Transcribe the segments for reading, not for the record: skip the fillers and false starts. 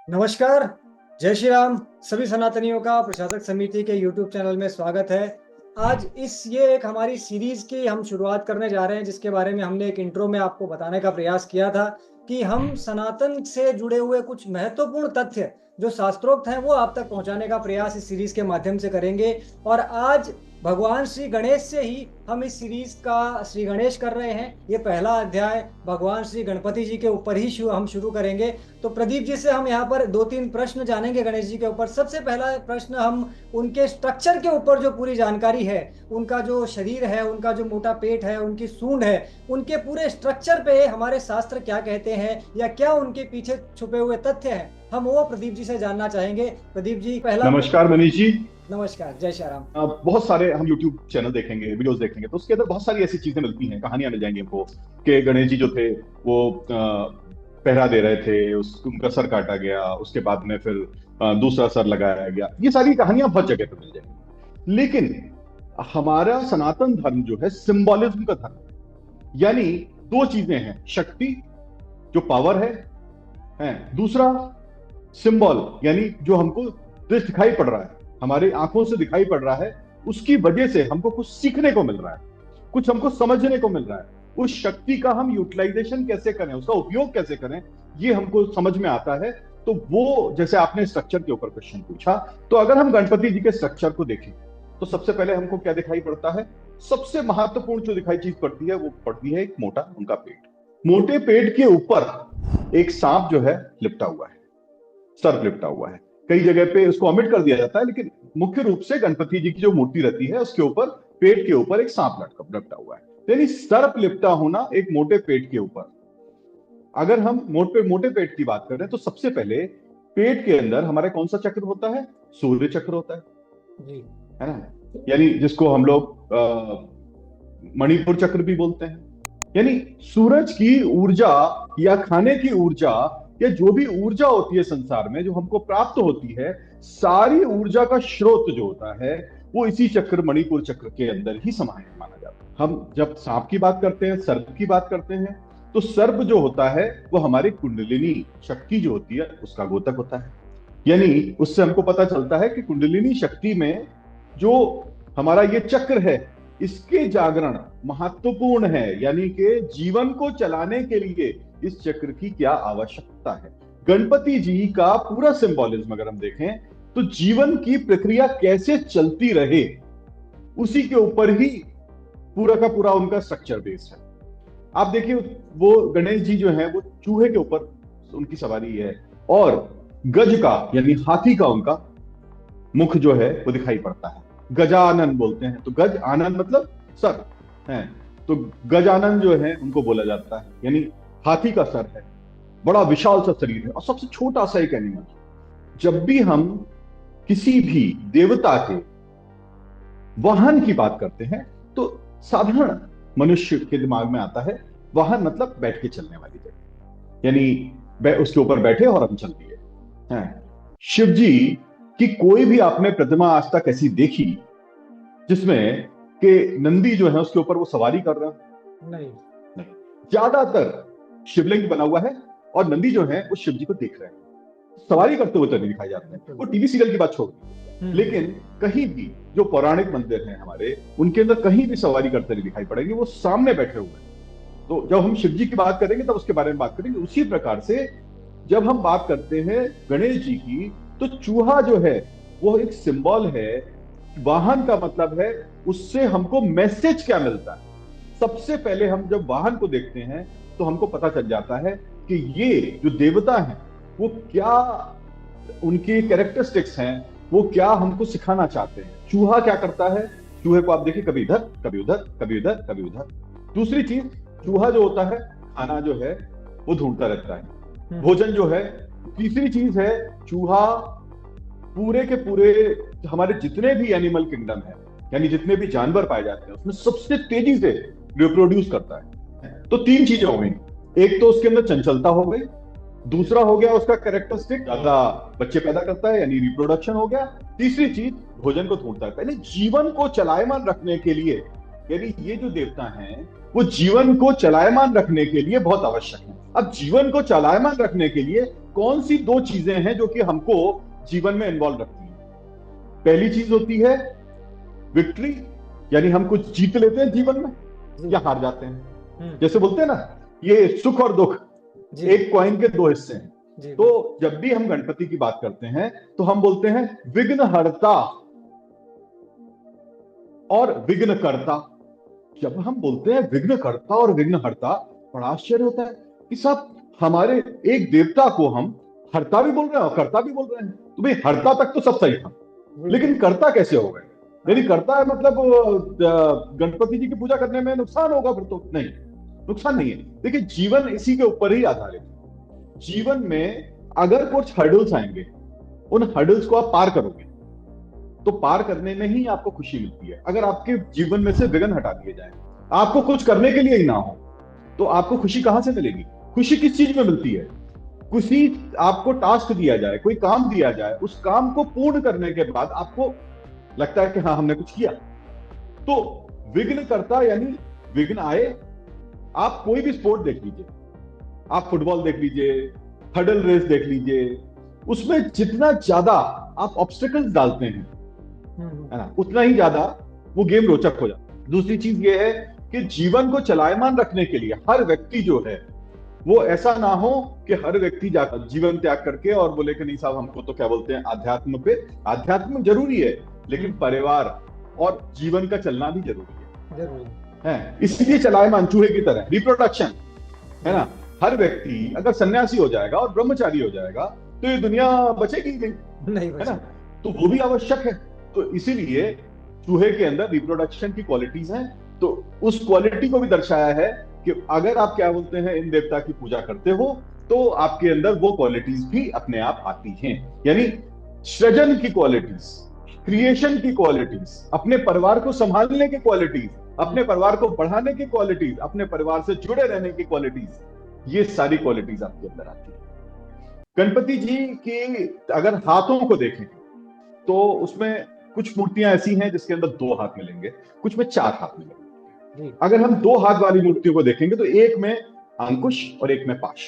नमस्कार। जय श्री राम। सभी सनातनियों का प्रशासक समिति के YouTube चैनल में स्वागत है। आज ये एक हमारी सीरीज की हम शुरुआत करने जा रहे हैं, जिसके बारे में हमने एक इंट्रो में आपको बताने का प्रयास किया था कि हम सनातन से जुड़े हुए कुछ महत्वपूर्ण तथ्य जो शास्त्रोक्त हैं वो आप तक पहुंचाने का प्रयास इस सीरीज के माध्यम से करेंगे। और आज भगवान श्री गणेश से ही हम इस सीरीज का श्री गणेश कर रहे हैं। ये पहला अध्याय भगवान श्री गणपति जी के ऊपर ही हम शुरू करेंगे। तो प्रदीप जी से हम यहाँ पर 2-3 प्रश्न जानेंगे गणेश जी के ऊपर। सबसे पहला प्रश्न हम उनके स्ट्रक्चर के ऊपर जो पूरी जानकारी है, उनका जो शरीर है, उनका जो मोटा पेट है, उनकी सूंड है, उनके पूरे स्ट्रक्चर पे हमारे शास्त्र क्या कहते हैं या क्या उनके पीछे छुपे हुए तथ्य हैं, हम वो प्रदीप जी से जानना चाहेंगे। प्रदीप जी, पहला नमस्कार मनीष जी। नमस्कार। जय श्री राम। बहुत सारे हम YouTube चैनल देखेंगे, वीडियोस देखेंगे, तो उसके अंदर बहुत सारी ऐसी चीजें मिलती हैं, कहानियां मिल जाएंगी हमको कि गणेश जी जो थे वो पहरा दे रहे थे, उनका सर काटा गया, उसके बाद में फिर दूसरा सर लगाया गया। ये सारी कहानियां बहुत जगह पे मिल जाएंगी। लेकिन हमारा सनातन धर्म जो है सिंबॉलिज्म का धर्म है। यानी दो चीजें हैं, शक्ति जो पावर है, दूसरा सिंबल, यानी जो हमको दृश्य दिखाई पड़ रहा है, हमारे आंखों से दिखाई पड़ रहा है, उसकी वजह से हमको कुछ सीखने को मिल रहा है, कुछ हमको समझने को मिल रहा है। उस शक्ति का हम यूटिलाइजेशन कैसे करें, उसका उपयोग कैसे करें, ये हमको समझ में आता है। तो वो, जैसे आपने स्ट्रक्चर के ऊपर क्वेश्चन पूछा, तो अगर हम गणपति जी के स्ट्रक्चर को देखें तो सबसे पहले हमको क्या दिखाई पड़ता है? सबसे महत्वपूर्ण जो दिखाई चीज पड़ती है वो पड़ती है एक मोटा उनका पेट। मोटे पेट के ऊपर एक सांप जो है लिपटा हुआ है, सर्प लिपटा हुआ है। कई जगह पे उसको ओमिट कर दिया जाता है, लेकिन मुख्य रूप से गणपति जी की जो मूर्ति रहती है उसके ऊपर, पेट के ऊपर एक सांप लपटा हुआ है। यानी सर्प लिपटा होना एक मोटे पेट के ऊपर। अगर हम मोटे पेट की बात करें तो सबसे पहले पेट के अंदर हमारे कौन सा चक्र होता है? सूर्य चक्र होता जी। है ना? यानी जिसको हम लोग मणिपुर चक्र भी बोलते हैं। यानी सूरज की ऊर्जा या खाने की ऊर्जा या जो भी ऊर्जा होती है संसार में जो हमको प्राप्त होती है, सारी ऊर्जा का स्रोत जो होता है वो इसी चक्र, मणिपुर चक्र के अंदर ही समाहित माना जाता है। हम जब सांप की बात करते हैं, सर्प की बात करते हैं, तो सर्प जो होता है वो हमारी कुंडलिनी शक्ति जो होती है उसका गोतक होता है। यानी उससे हमको पता चलता है कि कुंडलिनी शक्ति में जो हमारा ये चक्र है, इसके जागरण महत्वपूर्ण है। यानी कि जीवन को चलाने के लिए इस चक्र की क्या आवश्यकता है। गणपति जी का पूरा सिंबॉलिज्म अगर हम देखें तो जीवन की प्रक्रिया कैसे चलती रहे, उसी के ऊपर ही पूरा का पूरा उनका स्ट्रक्चर बेस्ड है। आप देखिए, वो गणेश जी जो है वो चूहे के ऊपर उनकी सवारी है, और गज का यानी हाथी का उनका मुख जो है वो दिखाई पड़ता है। गजानन बोलते हैं, तो गज आनंद मतलब सर है, तो गजानन जो है उनको बोला जाता है। यानी हाथी का सर है, बड़ा विशाल सा शरीर है और सबसे छोटा सा एक एनिमल। जब भी हम किसी भी देवता के वाहन की बात करते हैं तो साधारण मनुष्य के दिमाग में आता है वाहन मतलब बैठ के चलने वाली जगह, यानी उसके ऊपर बैठे और हम चल दिए हैं। शिव जी की कोई भी आपने प्रतिमा आज तक ऐसी देखी जिसमें कि नंदी जो है उसके ऊपर वो सवारी कर रहा है? नहीं। नहीं। ज्यादातर शिवलिंग बना हुआ है और नंदी जो है वो शिव जी को देख रहे हैं, सवारी करते हुए तो नहीं दिखाई जाते हैं। वो टीवी सीरियल की बात छोड़ दी, लेकिन कहीं भी जो पौराणिक मंदिर हैं हमारे, उनके अंदर कहीं भी सवारी करते नहीं दिखाई पड़ेंगे, वो सामने बैठे हुए हैं। तो जब हम शिव जी की बात करेंगे तब उसके बारे में बात करेंगे। उसी प्रकार से जब हम बात करते हैं गणेश जी की, तो चूहा जो है वो एक सिंबल है। वाहन का मतलब है उससे हमको मैसेज क्या मिलता है। सबसे पहले हम जब वाहन को देखते हैं तो हमको पता चल जाता है कि ये जो देवता हैं वो क्या, उनकी कैरेक्टरिस्टिक्स हैं, वो क्या हमको सिखाना चाहते हैं। चूहा क्या करता है? चूहे को आप देखिए, कभी इधर कभी उधर, कभी इधर कभी उधर। दूसरी चीज, चूहा जो होता है खाना जो है वो ढूंढता रहता है, भोजन जो है। तीसरी चीज है, चूहा पूरे के पूरे हमारे जितने भी एनिमल किंगडम है, यानी जितने भी जानवर पाए जाते हैं, उसमें सबसे तेजी से रिप्रोड्यूस करता है। तो तीन चीजें हो गई, एक तो उसके अंदर चंचलता हो गई, दूसरा हो गया उसका कैरेक्टरिस्टिक, ज्यादा बच्चे पैदा करता है यानी रिप्रोडक्शन हो गया, तीसरी चीज भोजन को ढूंढता है। पहले जीवन को चलायमान रखने के लिए यानी ये जो देवता हैं वो जीवन को चलायमान रखने के लिए बहुत आवश्यक है। अब जीवन को चलायमान रखने के लिए कौन सी दो चीजें हैं जो कि हमको जीवन में इन्वॉल्व रखती हैं? पहली चीज होती है विक्ट्री, यानी हम कुछ जीत लेते हैं जीवन में या हार जाते हैं। जैसे बोलते हैं ना, ये सुख और दुख एक कॉइन के दो हिस्से हैं। तो जब भी हम गणपति की बात करते हैं तो हम बोलते हैं विघ्नहर्ता और विघ्नकर्ता। जब हम बोलते हैं विघ्नकर्ता और विघ्नहर्ता, बड़ा आश्चर्य होता है कि साहब हमारे एक देवता को हम हर्ता भी बोल रहे हैं और कर्ता भी बोल रहे हैं। तो भाई हर्ता तक तो सब सही था, लेकिन कर्ता कैसे हो गए? यदि कर्ता है मतलब गणपति जी की पूजा करने में नुकसान होगा? फिर तो नहीं, नुकसान नहीं है। देखिए जीवन इसी के ऊपर ही आधारित है। जीवन में अगर कुछ हर्डल्स आएंगे, उन हर्डल्स को आप पार करोगे तो पार करने में ही आपको खुशी मिलती है। अगर आपके जीवन में से विघ्न हटा दिए जाए, आपको कुछ करने के लिए ही ना हो, तो आपको खुशी कहां से मिलेगी? खुशी किस चीज में मिलती है? किसी आपको टास्क दिया जाए, कोई काम दिया जाए, उस काम को पूर्ण करने के बाद आपको लगता है कि हाँ हमने कुछ किया। तो विघ्न करता यानी विघ्न आए, आप कोई भी स्पोर्ट देख लीजिए, आप फुटबॉल देख लीजिए, हडल रेस देख लीजिए, उसमें जितना ज्यादा आप ऑब्स्टिकल्स डालते हैं है ना, उतना ही ज्यादा वो गेम रोचक हो जाता है। दूसरी चीज ये है कि जीवन को चलायमान रखने के लिए हर व्यक्ति जो है वो ऐसा ना हो कि हर व्यक्ति जाकर जीवन त्याग करके और बोले कि नहीं साहब हमको तो क्या बोलते हैं अध्यात्म पे। अध्यात्म जरूरी है, लेकिन परिवार और जीवन का चलना भी जरूरी है। इसलिए चलायमान चूहे की तरह रिप्रोडक्शन है ना। हर व्यक्ति अगर सन्यासी हो जाएगा और ब्रह्मचारी हो जाएगा तो ये दुनिया बचेगी नहीं, है ना। तो वो भी आवश्यक है। तो इसीलिए चूहे के अंदर रिप्रोडक्शन की क्वालिटीज हैं। तो उस क्वालिटी को भी दर्शाया है कि अगर आप क्या बोलते हैं इन देवता की पूजा करते हो तो आपके अंदर वो क्वालिटीज भी अपने आप आती हैं। यानी सृजन की क्वालिटीज, क्रिएशन की क्वालिटीज, अपने परिवार को संभालने की क्वालिटीज, अपने परिवार को बढ़ाने की क्वालिटीज, अपने परिवार से जुड़े रहने की क्वालिटीज, ये सारी क्वालिटीज आपके अंदर आती है। गणपति जी की अगर हाथों को देखें तो उसमें कुछ मूर्तियां ऐसी हैं जिसके अंदर 2 हाथ मिलेंगे, कुछ में 4 हाथ मिलेंगे। अगर हम 2 हाथ वाली मूर्तियों को देखेंगे तो एक में अंकुश और एक में पाश।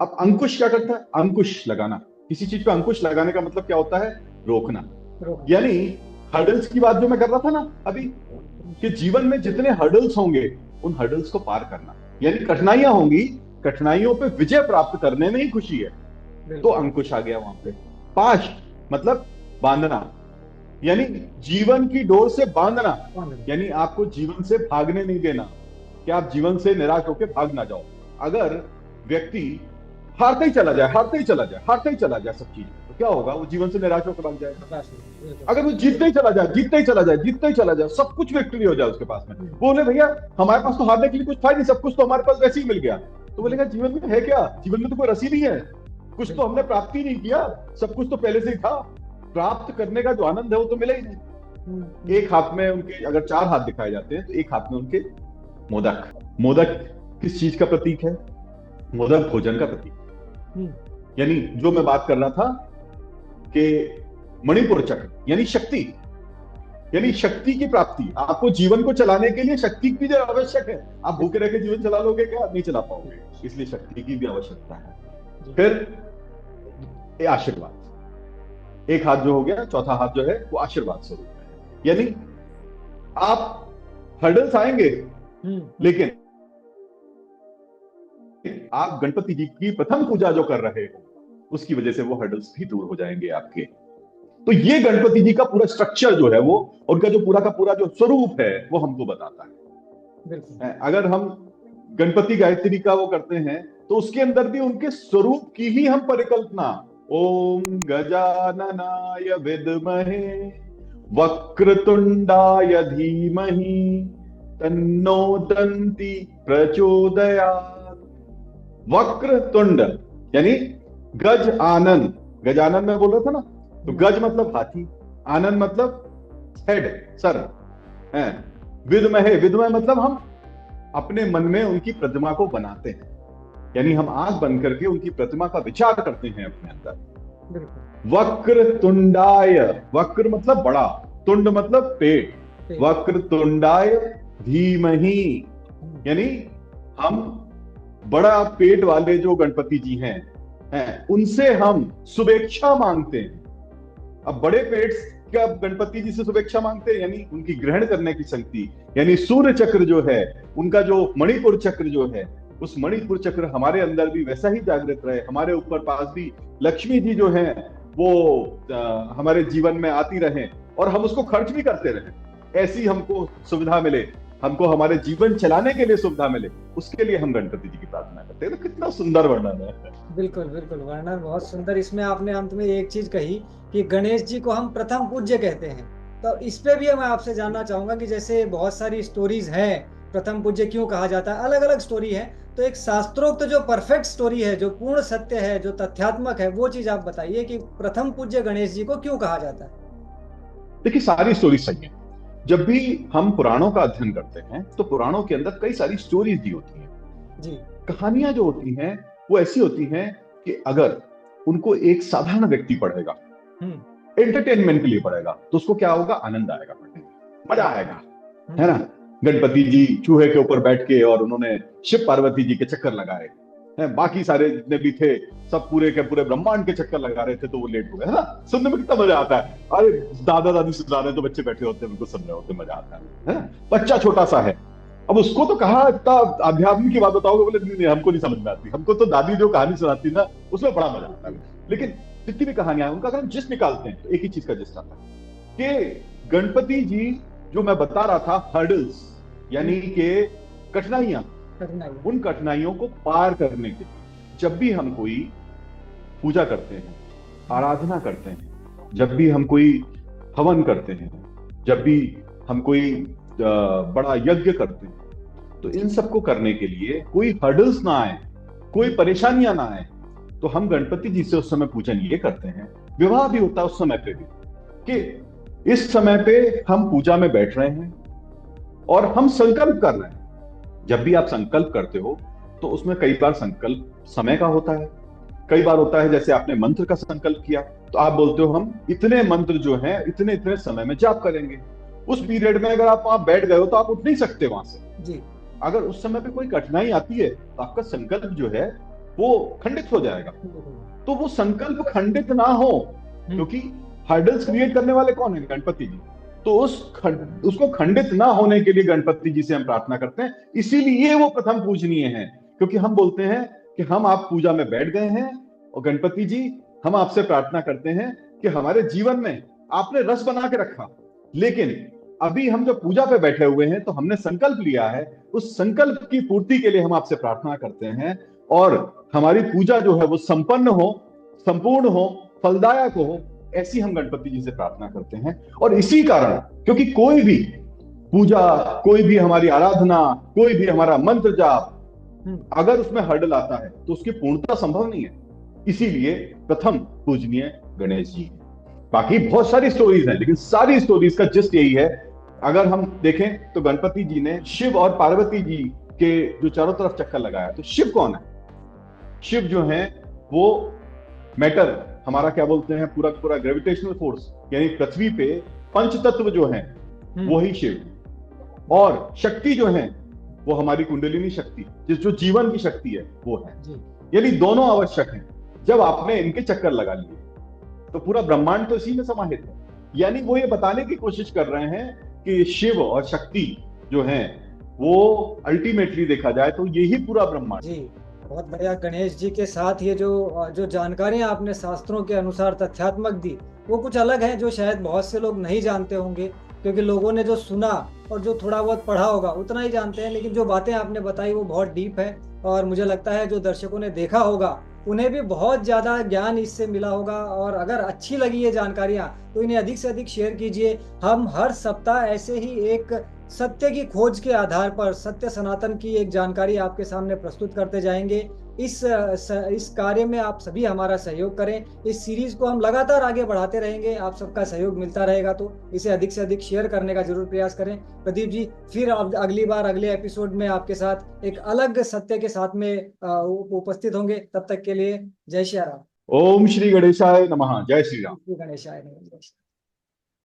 अब अंकुश क्या करता है? अंकुश लगाना। किसी चीज पे अंकुश लगाने का मतलब क्या होता है? रोकना। यानी हर्डल्स की बात जो मैं कर रहा था ना अभी, कि जीवन में जितने हर्डल्स होंगे उन हर्डल्स को पार करना, यानी कठिनाइयां होंगी, कठिनाइयों पे विजय प्राप्त करने में ही खुशी है। तो अंकुश आ गया वहां पे। पाश मतलब बांधना, यानी जीवन की डोर से बांधना, यानी आपको जीवन से भागने नहीं देना कि आप जीवन से निराश होकर भाग ना जाओ। अगर व्यक्ति हारते ही चला जाए, हारते ही चला जाए, हारते ही चला जाए सब चीज, तो क्या होगा? वो जीवन से निराश होकर भाग जाएगा। अगर वो जीतते ही चला जाए, जीतते ही चला जाए, जीतते ही चला जाए, सब कुछ विक्ट्री हो जाए उसके पास में, बोले भैया हमारे पास तो हारने के लिए कुछ था नहीं, सब कुछ तो हमारे पास वैसे ही मिल गया, तो बोलेगा जीवन में है क्या? जीवन में तो कोई रसीद नहीं है, कुछ तो हमने प्राप्ति नहीं किया, सब कुछ तो पहले से ही था। प्राप्त करने का जो आनंद है वो तो मिला ही नहीं। एक हाथ में उनके अगर 4 हाथ दिखाए जाते हैं तो एक हाथ में उनके मोदक। मोदक किस चीज का प्रतीक है? मोदक भोजन का प्रतीक। यानी जो मैं बात कर रहा था कि मणिपुर चक्र यानी शक्ति, यानी शक्ति की प्राप्ति। आपको जीवन को चलाने के लिए शक्ति की जो आवश्यक है, आप भूखे रह के जीवन चला लोगे क्या? नहीं चला पाओगे, इसलिए शक्ति की भी आवश्यकता है। फिर आशीर्वाद, एक हाथ जो हो गया, चौथा हाथ जो है वो आशीर्वाद स्वरूप है। यानी आप हर्डल्स आएंगे लेकिन आप गणपति जी की प्रथम पूजा जो कर रहे हो उसकी वजह से वो हर्डल्स भी दूर हो जाएंगे आपके। तो ये गणपति जी का पूरा स्ट्रक्चर जो है वो, उनका जो पूरा का पूरा जो स्वरूप है वो हमको बताता है। अगर हम गणपति गायत्री का वो करते हैं तो उसके अंदर भी उनके स्वरूप की ही हम परिकल्पना, ओम गजाननाय विद्महे वक्रतुंडाय धीमहि तन्नो दंती प्रचोदयात्। वक्रतुंड यानी गज आनन, गजानन में बोल रहा था ना, तो गज मतलब हाथी, आनन मतलब हेड, सर है। विद्महे, विद्महे मतलब हम अपने मन में उनकी प्रतिमा को बनाते हैं, यानी हम आंख बंद करके उनकी प्रतिमा का विचार करते हैं अपने अंदर। वक्र तुंडाय, वक्र मतलब बड़ा, तुंड मतलब पेट, ठीक। वक्रतुंडाय धीमहि, हम्म, यानी हम बड़ा पेट वाले जो गणपति जी हैं उनसे हम शुभेच्छा मांगते हैं। अब बड़े पेट का गणपति जी से शुभेच्छा मांगते हैं, यानी उनकी ग्रहण करने की शक्ति, यानी सूर्य चक्र जो है, उनका जो मणिपुर चक्र जो है, उस मणिपुर चक्र हमारे अंदर भी वैसा ही जागृत रहे, हमारे ऊपर पास भी लक्ष्मी जी जो है वो हमारे जीवन में आती रहे और हम उसको खर्च भी करते रहे, ऐसी हमको सुविधा मिले, हमको हमारे जीवन चलाने के लिए सुविधा मिले, उसके लिए हम गणपति जी की प्रार्थना करते हैं। तो कितना सुंदर वर्णन है। बिल्कुल बिल्कुल, वर्णन बहुत सुंदर। इसमें आपने अंत में एक चीज कही कि गणेश जी को हम प्रथम पूज्य कहते हैं। तो इस पे भी मैं आपसे जानना चाहूंगा कि जैसे बहुत सारी स्टोरीज हैं, प्रथम पूज्य क्यों कहा जाता है, अलग अलग स्टोरी है। तो एक शास्त्रोक्त जो परफेक्ट स्टोरी है, जो पूर्ण सत्य है, जो तथ्यात्मक है, वो चीज आप बताइए कि प्रथम पूज्य गणेश जी को क्यों कहा जाता है। देखिए, सारी स्टोरी सही है। जब भी हम पुराणों का अध्ययन करते हैं तो पुराणों के अंदर कई सारी स्टोरीज दी होती हैं। जी। कहानियां जो होती हैं वो ऐसी होती हैं कि अगर उनको एक साधारण व्यक्ति पढ़ेगा, हम्म। एंटरटेनमेंट के लिए पढ़ेगा, तो उसको क्या होगा, आनंद आएगा, पढ़ने में मजा आएगा, है हम्म। ना। गणपति जी चूहे के ऊपर बैठ के और उन्होंने शिव पार्वती जी के चक्कर लगाए हैं, बाकी सारे जितने भी थे सब पूरे के पूरे ब्रह्मांड के चक्कर लगा रहे थे, तो वो लेट हो गए, है ना। सुनने में कितना मजा आता है। अरे दादा दादी सुना रहे तो बच्चे बैठे होते हैं, उनको सुन रहे होते, मजा आता है ना। बच्चा छोटा सा है, अब उसको तो कहा इतना अध्यात्म की बात बताओगे, बोले नहीं, नहीं हमको नहीं समझ में आती, हमको तो दादी जो कहानी सुनाती ना उसमें बड़ा मजा आता है। लेकिन जितनी भी कहानियां हैं उनका अगर हम जिस निकालते हैं तो एक ही चीज का जिस आता है कि गणपति जी जो मैं बता रहा था, हर्डल्स यानी कि कठिनाइयां, कठिनाई। उन कठिनाइयों को पार करने के लिए जब भी हम कोई पूजा करते हैं, आराधना करते हैं, जब भी हम कोई हवन करते हैं, जब भी हम कोई बड़ा यज्ञ करते हैं, तो इन सबको करने के लिए कोई हर्डल्स ना आए, कोई परेशानियां ना आए, तो हम गणपति जी से उस समय पूजन ये करते हैं। विवाह भी होता है उस समय पे भी, कि इस समय पे हम पूजा में बैठ रहे हैं और हम संकल्प कर रहे हैं। जब भी आप संकल्प करते हो तो उसमें कई बार संकल्प समय का होता है, कई बार होता है जैसे आपने मंत्र का संकल्प किया तो आप बोलते हो हम इतने मंत्र जो हैं इतने इतने समय में जाप करेंगे। उस पीरियड में अगर आप वहां बैठ गए हो तो आप उठ नहीं सकते वहां से। जी। अगर उस समय पे कोई कठिनाई आती है तो आपका संकल्प जो है वो खंडित हो जाएगा। तो वो संकल्प खंडित ना हो, क्योंकि हर्डल्स क्रिएट करने वाले कौन है, गणपति जी। तो उसको खंडित ना होने के लिए गणपति जी से हम प्रार्थना करते हैं, इसीलिए वो प्रथम पूजनीय है। क्योंकि हम बोलते हैं कि हम आप पूजा में बैठ गए हैं और गणपति जी हम आपसे प्रार्थना करते हैं कि हमारे जीवन में आपने रस बना के रखा, लेकिन अभी हम जब पूजा पे बैठे हुए हैं तो हमने संकल्प लिया है, उस संकल्प की पूर्ति के लिए हम आपसे प्रार्थना करते हैं और हमारी पूजा जो है वो संपन्न हो, संपूर्ण हो, फलदायक हो, ऐसी हम गणपति जी से प्रार्थना करते हैं। और इसी कारण, क्योंकि कोई भी पूजा, कोई भी हमारी आराधना, कोई भी हमारा मंत्र जाप, अगर उसमें हर्डल आता है तो उसकी पूर्णता संभव नहीं है। इसीलिए प्रथम पूजनीय गणेश जी। बाकी बहुत सारी स्टोरीज हैं, लेकिन सारी स्टोरीज का जस्ट यही है। अगर हम देखें तो गणपति जी ने शिव और पार्वती जी के जो चारों तरफ चक्कर लगाया, तो शिव कौन है? शिव जो है वो मैटर, हमारा क्या बोलते हैं, पूरा पूरा ग्रेविटेशनल फोर्स, यानी पृथ्वी पे पंच तत्व जो है वो ही शिव। और शक्ति जो है वो हमारी कुंडलिनी शक्ति, जो जीवन की शक्ति है वो है। यानी दोनों आवश्यक हैं। जब आपने इनके चक्कर लगा लिए तो पूरा ब्रह्मांड तो इसी में समाहित है। यानी वो ये बताने की कोशिश कर रहे हैं कि शिव और शक्ति जो है वो अल्टीमेटली देखा जाए तो यही पूरा ब्रह्मांड। जी, बहुत बढ़िया। गणेश जी के साथ ये जो जानकारियां आपने शास्त्रों के अनुसार तथ्यात्मक दी, वो कुछ अलग है, जो शायद बहुत से लोग नहीं जानते होंगे, क्योंकि लोगों ने जो सुना और जो थोड़ा बहुत पढ़ा होगा उतना ही जानते हैं। लेकिन जो बातें आपने बताई वो बहुत डीप है, और मुझे लगता है जो दर्शकों ने देखा होगा उन्हें भी बहुत ज़्यादा ज्ञान इससे मिला होगा। और अगर अच्छी लगी ये जानकारियाँ तो इन्हें अधिक से अधिक शेयर कीजिए। हम हर सप्ताह ऐसे ही एक सत्य की खोज के आधार पर सत्य सनातन की एक जानकारी आपके सामने प्रस्तुत करते जाएंगे। इस कार्य में आप सभी हमारा सहयोग करें। इस सीरीज को हम लगातार आगे बढ़ाते रहेंगे, आप सबका सहयोग मिलता रहेगा, तो इसे अधिक से अधिक शेयर करने का जरूर प्रयास करें। प्रदीप जी, फिर अगली बार अगले एपिसोड में आपके साथ एक अलग सत्य के साथ में उपस्थित होंगे। तब तक के लिए जय श्री राम। ओम श्री गणेशाय नमः। जय श्री राम। श्री गणेशाय नमः।